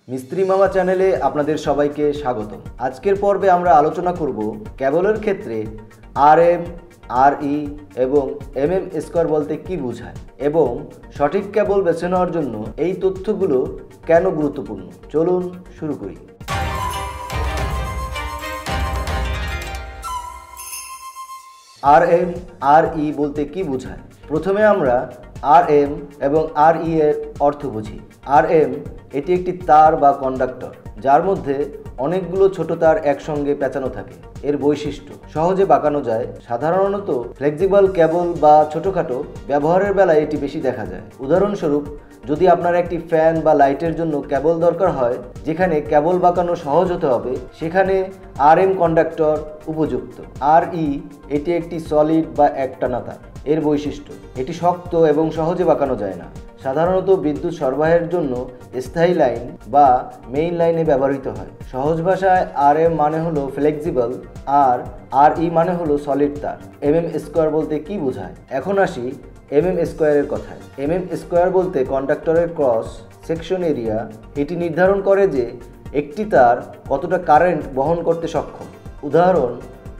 মিস্ত্রি মামা চ্যানেলে আপনাদের সবাইকে স্বাগতম। আজকের পর্বে আমরা আলোচনা করব কেবলের ক্ষেত্রে আরএম, আরই এবং এমএম স্কোয়ার বলতে কি বোঝায় এবং সঠিক কেবল বেছে নেওয়ার জন্য এই তথ্যগুলো কেন গুরুত্বপূর্ণ। চলুন শুরু করি। আরএম, আরই বলতে কি বোঝায়? প্রথমে আমরা আরএম এবং আরই এর অর্থ বুঝি। আরএম এটি একটি তার বা কন্ডাক্টর যার মধ্যে অনেকগুলো ছোট তার একসঙ্গে পেঁচানো থাকে। এর বৈশিষ্ট্য সহজে বাঁকানো যায়। সাধারণত ফ্লেক্সিবল কেবল বা ছোটোখাটো ব্যবহারের বেলায় এটি বেশি দেখা যায়। উদাহরণস্বরূপ, যদি আপনার একটি ফ্যান বা লাইটের জন্য কেবল দরকার হয় যেখানে কেবল বাঁকানো সহজ হতে হবে, সেখানে আরএম কন্ডাক্টর উপযুক্ত। আরই এটি একটি সলিড বা একটানা তার। এর বৈশিষ্ট্য এটি শক্ত এবং সহজে বাঁকানো যায় না। সাধারণত বিদ্যুৎ সরবরাহের জন্য স্থায়ী লাইন বা মেইন লাইনে ব্যবহৃত হয়। সহজ ভাষায় আরএম মানে হলো ফ্লেক্সিবল আর আরই মানে হলো সলিড তার। এমএম স্কোয়ার বলতে কি বোঝায়? এখন আসি এমএম স্কোয়ারের কথায়। এমএম স্কোয়ার বলতে কন্ডাক্টরের ক্রস সেকশন এরিয়া। এটি নির্ধারণ করে যে একটি তার কতটা কারেন্ট বহন করতে সক্ষম। উদাহরণ,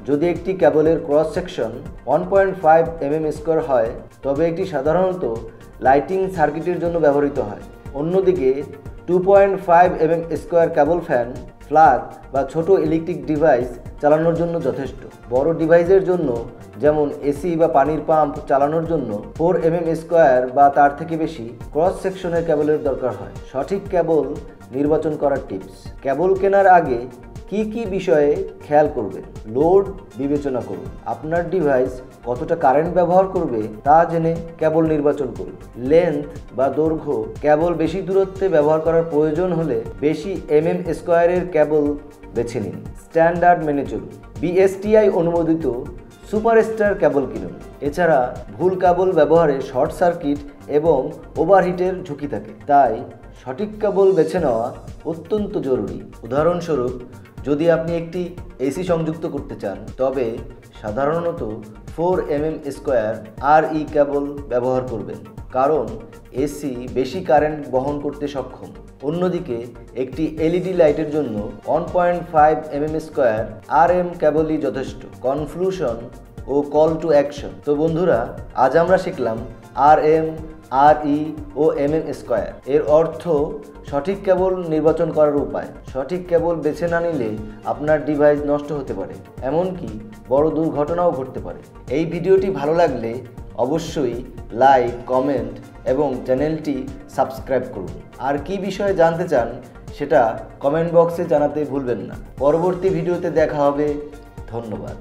যদি একটি কেবলের ক্রস সেকশন 1.5 mm স্কোয়ার হয় তবে এটি সাধারণত লাইটিং সার্কিটের জন্য ব্যবহৃত হয়। অন্যদিকে 2.5 mm স্কোয়ার কেবল ফ্যান, প্লাগ বা ছোট ইলেকট্রিক ডিভাইস চালানোর জন্য যথেষ্ট। বড় ডিভাইসের জন্য যেমন এসি বা পানির পাম্প চালানোর জন্য 4 mm স্কোয়ার বা তার থেকে বেশি ক্রস সেকশনের কেবলের দরকার হয়। সঠিক কেবল নির্বাচন করার টিপস। কেবল কেনার আগে কি কি বিষয়ে খেয়াল করবেন? লোড বিবেচনা করুন। আপনার ডিভাইস কতটা কারেন্ট ব্যবহার করবে তা জেনে কেবল নির্বাচন করুন। লেন্থ বা দৈর্ঘ্য, কেবল বেশি দূরত্বে ব্যবহার করার প্রয়োজন হলে বেশি এমএম স্কোয়ারের কেবল বেছে নিন। স্ট্যান্ডার্ড মেনে চলুন। বিএসটিআই অনুমোদিত সুপারস্টার কেবল কিনুন। এছাড়া ভুল কেবল ব্যবহারে শর্ট সার্কিট এবং ওভারহিটের ঝুঁকি থাকে, তাই সঠিক কেবল বেছে নেওয়া অত্যন্ত জরুরি। উদাহরণস্বরূপ, যদি আপনি একটি এসি সংযুক্ত করতে চান তবে সাধারণত 4 mm স্কোয়ার আরই কেবল ব্যবহার করবেন, কারণ এসি বেশি কারেন্ট বহন করতে সক্ষম। অন্যদিকে একটি এলইডি লাইটের জন্য 1.5 mm স্কোয়ার আরএম কেবলই যথেষ্ট। কনক্লুশন ও কল টু অ্যাকশন। তো বন্ধুরা, আজ আমরা শিখলাম আরএম, আরই ও এমএম স্কোয়ার এর অর্থ, সঠিক কেবল নির্বাচন করার উপায়। সঠিক কেবল বেছে না নিলে আপনার ডিভাইস নষ্ট হতে পারে, এমনকি বড় দুর্ঘটনাও ঘটতে পারে। এই ভিডিওটি ভালো লাগলে অবশ্যই লাইক, কমেন্ট এবং চ্যানেলটি সাবস্ক্রাইব করুন। আর কি বিষয়ে জানতে চান সেটা কমেন্ট বক্সে জানাতে ভুলবেন না। পরবর্তী ভিডিওতে দেখা হবে। ধন্যবাদ।